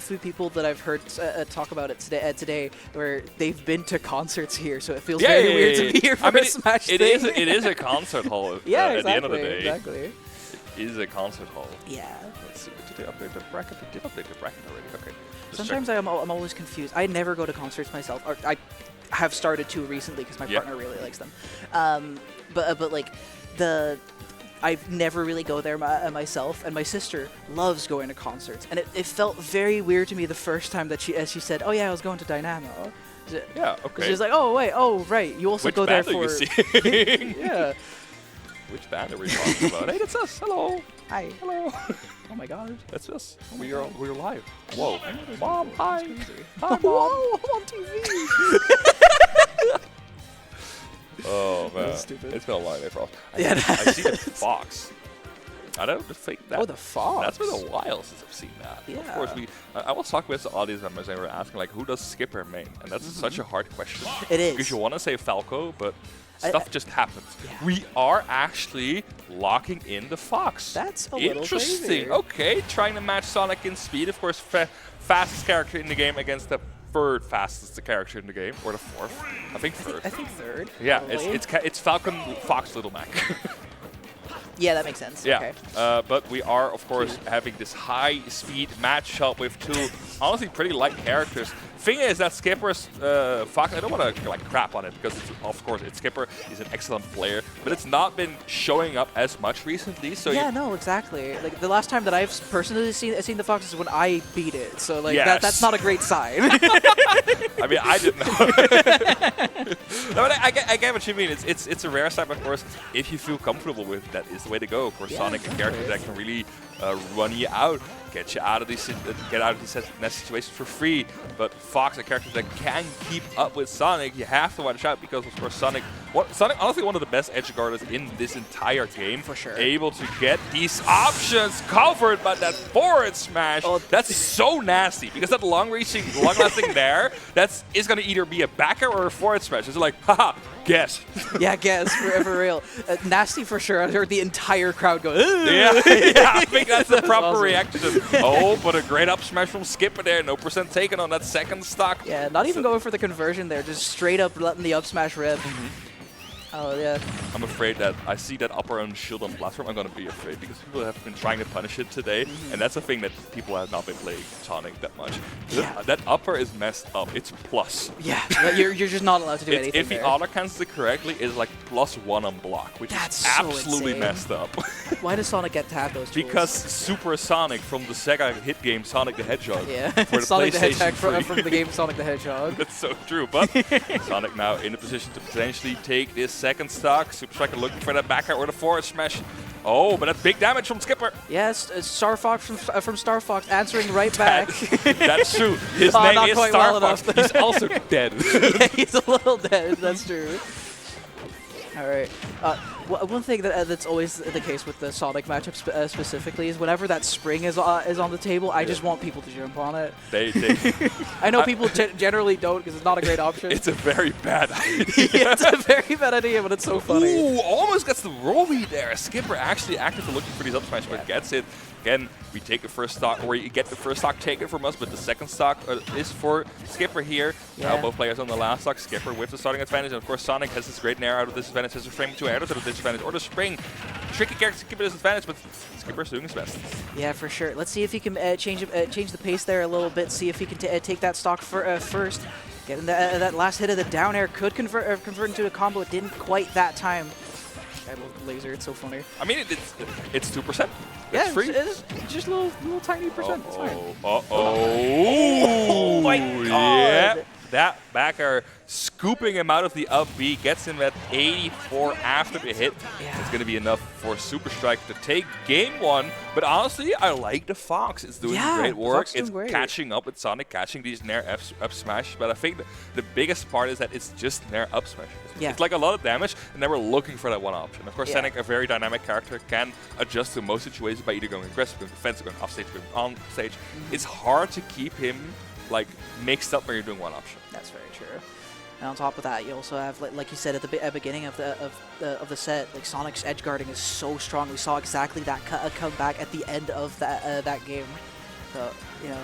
few people that I've heard talk about it today, where they've been to concerts here, so it feels very weird to be here for a Smash thing. It is a concert hall. Yeah, at exactly. the end of the day, Exactly. it is a concert hall. Yeah. Let's see. Did they update the bracket? They did update the bracket already. Okay. Sometimes I'm always confused. I never go to concerts myself. Or I have started to recently because my partner really likes them. But like I never really go there myself, and my sister loves going to concerts, and it felt very weird to me the first time that she said, "Oh yeah, I was going to Dynamo." Yeah, okay. She's like, "Oh wait, oh right, you also go there for." Which band are you seeing? Yeah. Which band are we talking about? Hey, that's us. Hello. Hi. Hello. Oh my God. That's us. We're live. Whoa. Mom, That's hi. crazy. Hi, Mom. Whoa, I'm on TV. Oh man, That's stupid. it's been a long day for us. Yeah, I see the fox. I don't think that. Oh, the fox. That's been a while since I've seen that. Yeah. Of course, I was talking with the audience members and we were asking like, who does Skipper main? And that's such a hard question. It is. Because you want to say Falco, but stuff just happens. Yeah. We are actually locking in the fox. That's a little interesting. crazy. Okay, trying to match Sonic in speed. Of course, fastest character in the game against the third fastest character in the game, or the fourth. I think third. I think third. Yeah, probably. it's Falcon, Fox, Little Mac. Yeah, that makes sense. Yeah, Okay. but we are, of course, having this high-speed matchup with two, honestly, pretty light characters. Thing is that Skipper's Fox, I don't want to like crap on it because, of course, Skipper is an excellent player, but it's not been showing up as much recently. So yeah, no, exactly. Like the last time that I've personally seen the Fox is when I beat it. So like Yes. that's not a great sign. I mean, I didn't know. No, but I get what you mean. It's a rare side, of course. If you feel comfortable with that, is the way to go. Of course, Yeah, Sonic, a character that can really run you out, get you out of these situations for free. But Fox, a character that can keep up with Sonic, you have to watch out because, of course, Sonic, honestly, one of the best edge guarders in this entire game. For sure. Able to get these options covered by that forward smash. Oh, that's so nasty because that long-lasting there, is going to either be a backer or a forward smash. It's like, haha, guess. Yeah, guess for real. Nasty for sure. I heard the entire crowd go. Yeah, I think that's the proper Awesome. reaction. Oh, but a great up smash from Skipper there. No percent taken on that second stock. Yeah, not even going for the conversion there. Just straight up letting the up smash rip. Oh yeah. I'm afraid that I see that upper on shield on platform. I'm going to be afraid because people have been trying to punish it today. And that's a thing that people have not been playing Sonic that much. Yeah. That upper is messed up. It's plus. Yeah, you're just not allowed to do anything If he there. auto cancels it correctly, it's like +1 on block, which That's is so absolutely insane. messed up. Why does Sonic get to have those tools? Because Super Sonic from the Sega hit game Sonic the Hedgehog. Yeah, For the Sonic the PlayStation Hedgehog 3. from the game Sonic the Hedgehog. That's so true, but Sonic now in a position to potentially take this second stock. SuperStriker looking for that back air or the forward smash. Oh, but that's big damage from Skipper. Yes, Star Fox from Star Fox answering right back. That's true. His Oh, name not is quite Star well Fox. enough. He's also dead. Yeah, he's a little dead. That's true. All right. One thing that's always the case with the Sonic matchup specifically is whenever that spring is on the table, I just want people to jump on it. They I know people generally don't because it's not a great option. It's a very bad idea. Yeah, it's a very bad idea, but it's so funny. Ooh, almost gets the roll lead there. Skipper actually actively looking for these up smash, but gets it. Again, we take the first stock, or you get the first stock taken from us, but the second stock is for Skipper here. Yeah. Now both players on the last stock. Skipper with the starting advantage, and of course Sonic has this great nair out of disadvantage, has a frame 2 air out of disadvantage, or the spring. Tricky character to keep it disadvantage, but Skipper's doing his best. Yeah, for sure. Let's see if he can change the pace there a little bit, see if he can take that stock first. Getting that last hit of the down air could convert into a combo. It didn't quite that time. I love the laser. It's so funny. I mean, it's 2%. Yeah, It's free. it's just a little tiny percent. It's fine. Oh my God. Yeah, that backer scooping him out of the up B, gets him at 84 after the hit. Yeah. It's going to be enough for SuperStriker to take game 1. But honestly, I like the Fox. It's doing great work. Fox doing It's great. catching up with Sonic, catching these Nair up smash. But I think the biggest part is that it's just Nair up smash. Yeah. It's like a lot of damage, and then we're looking for that one option. Of course, Yeah. Sonic, a very dynamic character, can adjust to most situations by either going aggressive, going defensive, going off stage, going on stage. It's hard to keep him like mixed up when you're doing one option. That's very true. And on top of that, you also have, like you said at the beginning of the set, like Sonic's edge guarding is so strong. We saw exactly that come back at the end of that game. So you know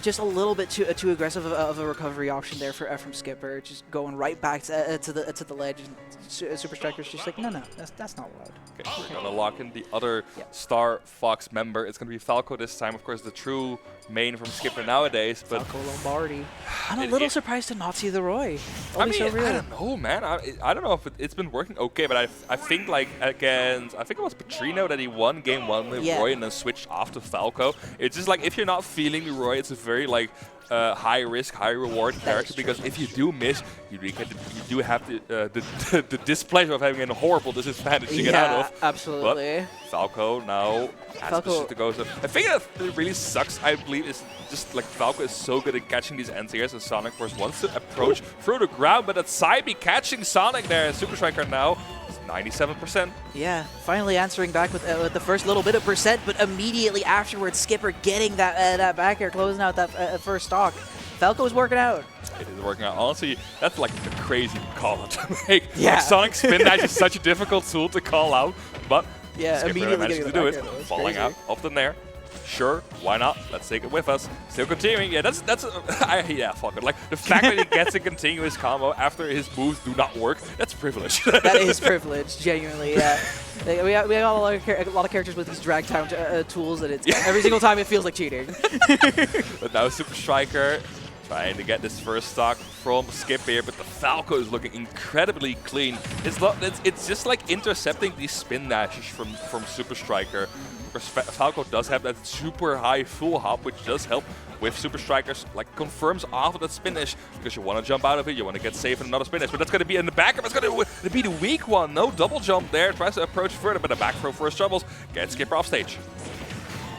just a little bit too aggressive of a recovery option there from Skipper, just going right back to the ledge. And SuperStriker's just like, no, that's not allowed. Okay, we're gonna lock in the other Star Fox member. It's gonna be Falco this time, of course, the true main from Skipper nowadays. But Falco Lombardi. I'm a little surprised to not see the Roy. I mean, I don't know, man. I don't know if it's been working okay, but I think like against, I think it was Petrino that he won game 1 with Roy and then switched off to Falco. It's just like if you're not feeling the Roy, it's a very like high risk, high reward character, because if you do miss, you do have the displeasure of having a horrible disadvantage to get out of. Absolutely. But Falco now has to go. So I think that really sucks. I believe it's just like Falco is so good at catching these anti-airs, and Sonic, of course, wants to approach through the ground, but that side B catching Sonic there, and SuperStriker now 97%. Yeah, finally answering back with the first little bit of percent, but immediately afterwards, Skipper getting that back air, closing out that first stock. Falco's working out. It is working out. Honestly, that's like a crazy call out to make. Yeah. Like Sonic spin dash is such a difficult tool to call out, but Skipper immediately managed to do it, falling out of the nair. Sure, why not? Let's take it with us. Still continuing. Yeah, yeah, fuck it. Like the fact that he gets a continuous combo after his moves do not work, that's privilege. That is privilege, genuinely. Yeah, like, we got a lot of characters with these drag time tools, and it's every single time it feels like cheating. But now SuperStriker trying to get this first stock from Skip here, but the Falco is looking incredibly clean. It's just like intercepting these spin dashes from SuperStriker. Falco does have that super high full hop, which does help with SuperStrikers, like confirms off of that spin dash, because you want to jump out of it, you want to get safe in another spin dash, but that's going to be in the back, it's going to be the weak one. No double jump there, tries to approach further, but the back throw first troubles, gets Skipper off stage.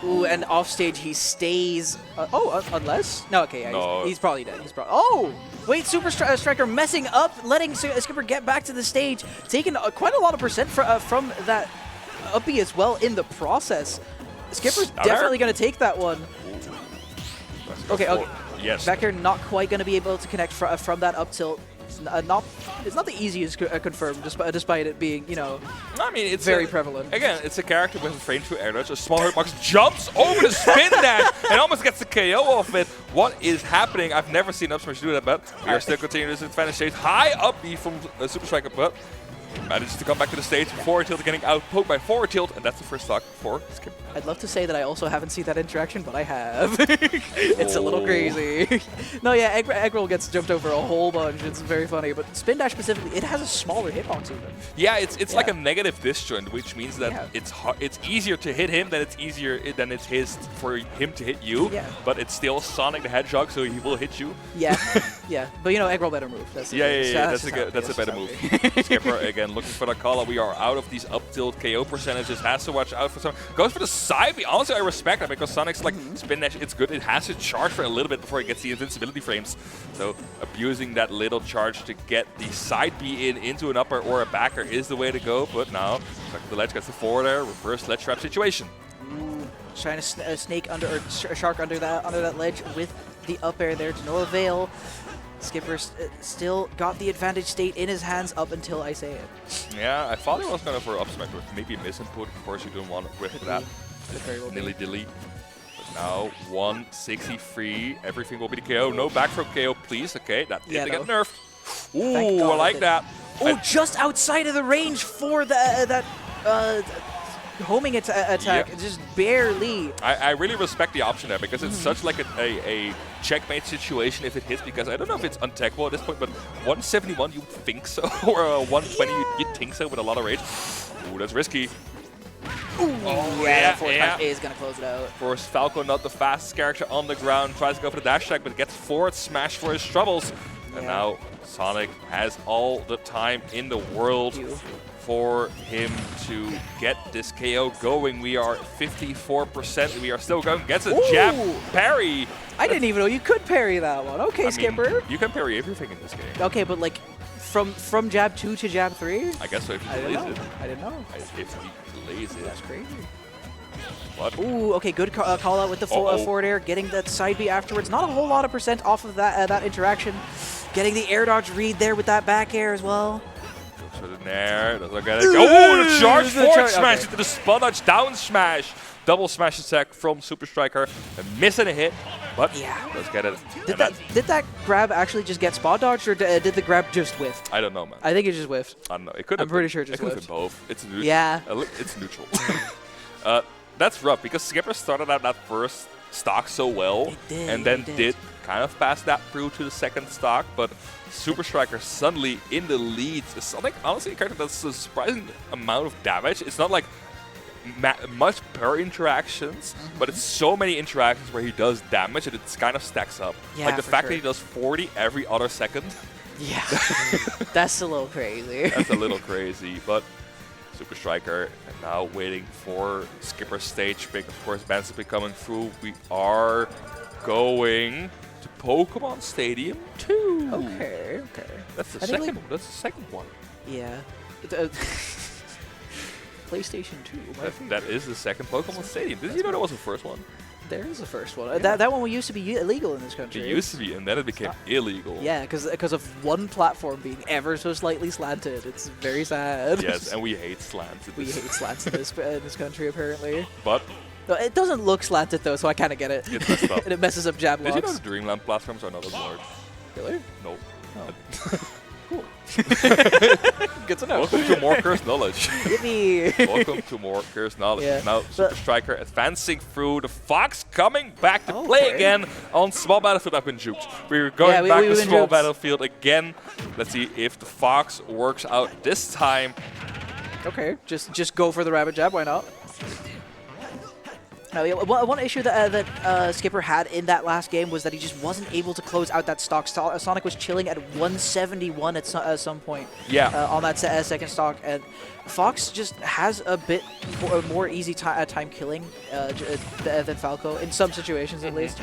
Ooh, and off stage he stays. Unless? No, okay, yeah, no. He's probably dead. Oh! Wait, SuperStriker messing up, letting Skipper get back to the stage, taking quite a lot of percent from that up B as well in the process. Skipper's definitely going to take that one. Okay. Yes. Back here, not quite going to be able to connect from that up tilt. It's not the easiest confirmed, despite it being, I mean, it's very prevalent. Again, it's a character with a frame through air dodge. A small hitbox jumps over the spin dash and almost gets the KO off it. What is happening? I've never seen up smash do that, but we are still continuing this advantage stage. High up B from SuperStriker, but manages to come back to the stage. Forward tilt getting outpoked by forward tilt, and that's the first stock for Skip. I'd love to say that I also haven't seen that interaction, but I have. It's a little crazy. No, yeah, egg roll gets jumped over a whole bunch. It's very funny, but spin dash specifically, it has a smaller hitbox even. Yeah, it's like a negative disjoint, which means that it's easier to hit him than it's his for him to hit you. Yeah. But it's still Sonic the Hedgehog, so he will hit you. Yeah, yeah. But egg roll better move. That's that's a better move. Skipper again looking for the call. We are out of these up tilt KO percentages. Has to watch out for some. Goes for the side B. Honestly, I respect that because Sonic's like spin dash. It's good. It has to charge for a little bit before it gets the invincibility frames. So abusing that little charge to get the side B into an upper or a backer is the way to go. But now the ledge gets the forward air, reverse ledge trap situation. Ooh, trying to snake under or shark under that ledge with the up air there to no avail. Skipper still got the advantage state in his hands up until I say it. Yeah, I thought he was going for up smash with maybe a misinput. Of course, you don't want to whip that. Nilly-dilly. But now 163. Everything will be the KO. No back throw KO, please. Okay, that did get nerfed. Ooh, I like that. Oh, just outside of the range for that homing attack, just barely. I really respect the option there because it's such like a checkmate situation if it hits, because I don't know if it's untechable at this point, but 171 you think so, or 120 you think so with a lot of rage. Ooh, that's risky. Ooh, yeah, forward smash is going to close it out. Of course, Falco not the fastest character on the ground, tries to go for the dash attack, but gets forward smash for his troubles. And now Sonic has all the time in the world for him to get this KO going. We are 54%. We are still going. Gets a jab parry. I didn't even know you could parry that one. Okay, Skipper. You can parry everything in this game. Okay, but like from jab 2 to jab 3? I guess so if he delays it. I didn't know. If he delays it. That's crazy. What? Ooh, okay, good call out with the forward air, getting that side B afterwards. Not a whole lot of percent off of that interaction. Getting the air dodge read there with that back air as well. Goes for the nair, doesn't get it. Oh, the charge forward smash into the spun dodge down smash. Double smash attack from SuperStriker. Missing a hit. But Yeah. let's get it. Did that grab actually just get spot dodged, or did the grab just whiff? I don't know, man. I think it just whiffed. I don't know. It could. I'm pretty sure it just could have whiffed. been both. It's neutral. Yeah. It's neutral. That's rough because Skipper started out that first stock so well, and then did kind of pass that through to the second stock, but SuperStriker suddenly in the lead. Sonic, honestly, a character that's a surprising amount of damage. It's not like much per interactions, but it's so many interactions where he does damage and it kind of stacks up. Yeah, like the for fact sure. that he does 40 every other second. Yeah. That's a little crazy. That's a little crazy, but SuperStriker now waiting for Skipper's stage pick. Of course, Ben's will be coming through. We are going to Pokemon Stadium 2. Okay. That's the I think, second. like- That's the second one. Yeah. PlayStation 2. That is the second Pokemon Stadium. Did you know that was the first one? There is the first one. Yeah. That one used to be illegal in this country. It used to be, and then it became illegal. Yeah, because of one platform being ever so slightly slanted. It's very sad. Yes, and we hate slants. We hate slants in this country, apparently. But No, it doesn't look slanted, though, so I kind of get it. it's messed up. And it messes up jab Did you know locks. the Dreamland platforms are not as large? Really? No. Oh. Cool. Good to know. Welcome to more cursed knowledge. Yippee! Welcome to more cursed knowledge. Yeah, Now but- SuperStriker advancing through. The Fox coming back to play Okay. again on small battlefield. I've been juked. We're going Yeah, back we've to been small juked. battlefield again. Let's see if the Fox works out this time. Okay, just go for the rabbit jab. Why not? No, yeah, one issue that Skipper had in that last game was that he just wasn't able to close out that stock. Sonic was chilling at 171 at some point. Yeah. On that second stock, and Fox just has a bit more easy time killing than Falco in some situations, at least.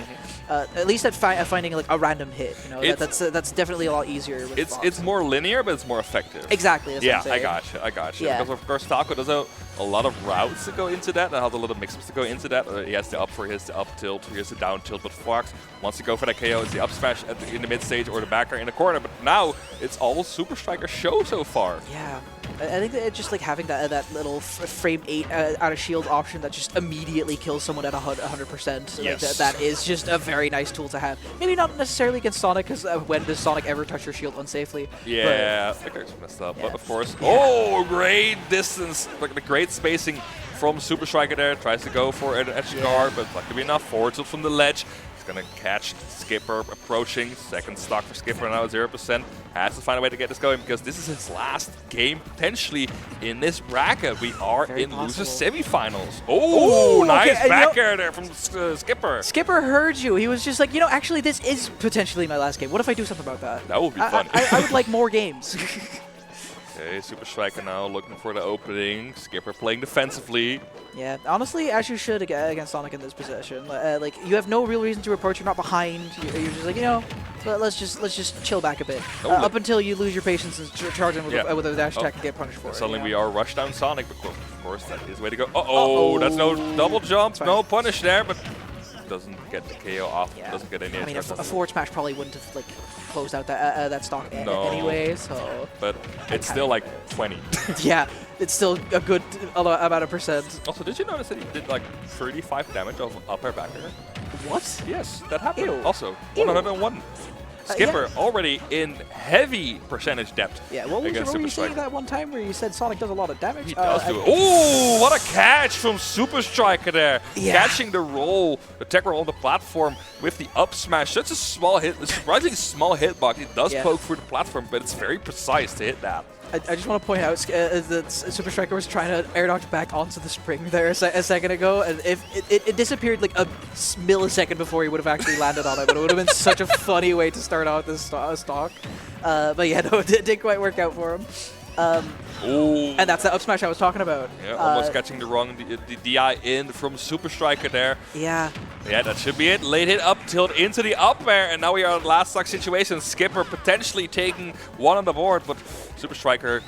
At least at finding like a random hit. You know, that's definitely a lot easier. With Fox. It's more linear, but it's more effective. Exactly. That's Yeah, what I'm saying. I gotcha. Yeah. Because of course Falco does a lot of routes to go into that, and has a lot of mix-ups to go into that. He has the up for his the up tilt, he has the down tilt, but Fox wants to go for that KO. It's the up smash in the mid stage or the backer in the corner. But now it's all SuperStriker show so far. Yeah, I think that it's just like having that little frame 8 out of shield option that just immediately kills someone at 100%. Yes. Like that is just a very nice tool to have. Maybe not necessarily against Sonic, because when does Sonic ever touch your shield unsafely? Yeah, that guy's messed up. Yeah. But of course, Yeah. oh, great distance, like the great spacing from SuperStriker there. Tries to go for an edge guard, but luckily enough, forward tilt from the ledge. He's gonna catch Skipper approaching. Second stock for Skipper now at 0%. Has to find a way to get this going because this is his last game potentially in this bracket. We are Very in loser possible. semifinals. Oh, Ooh, nice okay, and back air there from Skipper. Skipper heard you. He was just like, actually, this is potentially my last game. What if I do something about that? That would be fun. I would like more games. Okay, SuperStriker now looking for the opening. Skipper playing defensively. Yeah, honestly, as you should against Sonic in this position. Like, you have no real reason to approach. You're not behind. You're just like, let's just chill back a bit. Up until you lose your patience and charge in with, with a dash attack and get punished for it. Suddenly we are rushed down Sonic, but of course that is the way to go. Uh-oh, that's no double jump, no punish there, but doesn't get the KO off, doesn't get any. I mean, a forward smash probably wouldn't have like closed out that stock anyway. So, but it's still like 20. Yeah, it's still a good amount of percent. Also, did you notice that he did like 35 damage of upper backer? What? Yes, that happened. Ew. Also, Ew. 101. Skipper already in heavy percentage depth. Yeah, what were you saying SuperStriker. that one time where you said Sonic does a lot of damage? He does do it. Oh, what a catch from SuperStriker there. Yeah. Catching the roll, the tech roll on the platform with the up smash. Such a small hit, a surprisingly small hitbox. It does poke through the platform, but it's very precise to hit that. I just want to point out that SuperStriker was trying to air dodge back onto the spring there a second ago, and if it disappeared like a millisecond before he would have actually landed on it, but it would have been such a funny way to start out this stock. But yeah, no, it didn't quite work out for him. Ooh. And that's the up smash I was talking about. Yeah, almost catching the wrong the DI in from SuperStriker there. Yeah. Yeah, that should be it. Late hit up tilt into the up air, and now we are in last stock situation. Skipper potentially taking one on the board, but SuperStriker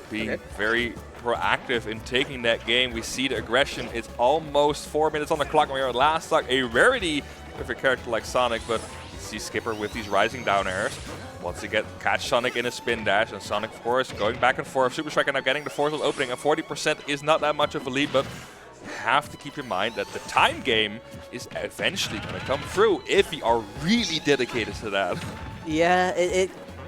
being very proactive in taking that game. We see the aggression. It's almost 4 minutes on the clock. We are at last stock. A rarity with a character like Sonic, but you see Skipper with these rising down airs. Once again, catch Sonic in a spin dash, and Sonic, of course, going back and forth. SuperStriker now getting the force opening, and 40% is not that much of a lead, but have to keep in mind that the time game is eventually going to come through if we are really dedicated to that. Yeah,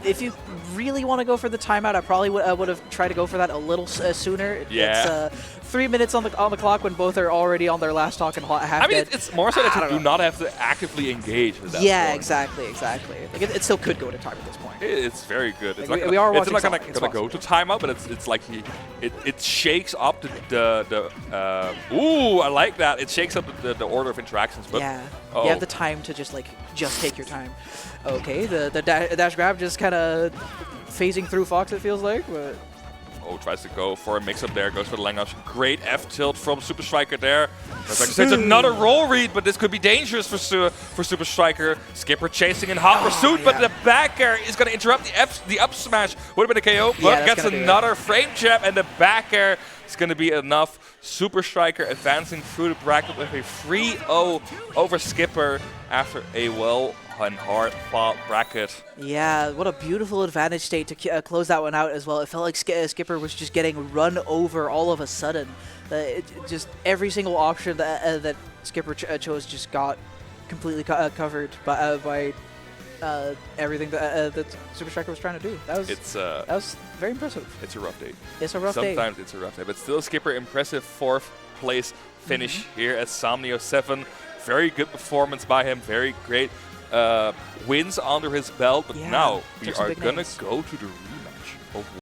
if you really want to go for the timeout, I probably would have tried to go for that a little sooner. Yeah. It's 3 minutes on the clock when both are already on their last talk and half I mean, dead. it's more so that you do not have to actively engage with that. Yeah, point. exactly. Like it still could go to time at this point. It's very good. It's Like not we are it's watching not Sonic, gonna go to timeout, but it's like it shakes up the ooh, I like that. It shakes up the order of interactions. But Yeah, oh. you have the time to just take your time. Okay, the dash grab just kind of phasing through Fox, it feels like. But Oh, tries to go for a mix-up there, goes for the language. Great F-tilt from SuperStriker there. It's another roll read, but this could be dangerous for SuperStriker. Skipper chasing in hot pursuit, but the back air is going to interrupt the up smash. Would have been a KO, but gets another frame jab, and the back air is going to be enough. SuperStriker advancing through the bracket with a 3-0 over Skipper after a well and hard-fought bracket. yeah, what a beautiful advantage state to close that one out as well. It felt like Skipper was just getting run over all of a sudden. Just every single option that Skipper chose just got completely covered by everything that SuperStriker was trying to do. That was very impressive. It's a rough day. It's a rough day. Sometimes it's a rough day, but still Skipper impressive 4th place finish here at Somnio 7. Very good performance by him. Very great wins under his belt. But now we are gonna go to the rematch of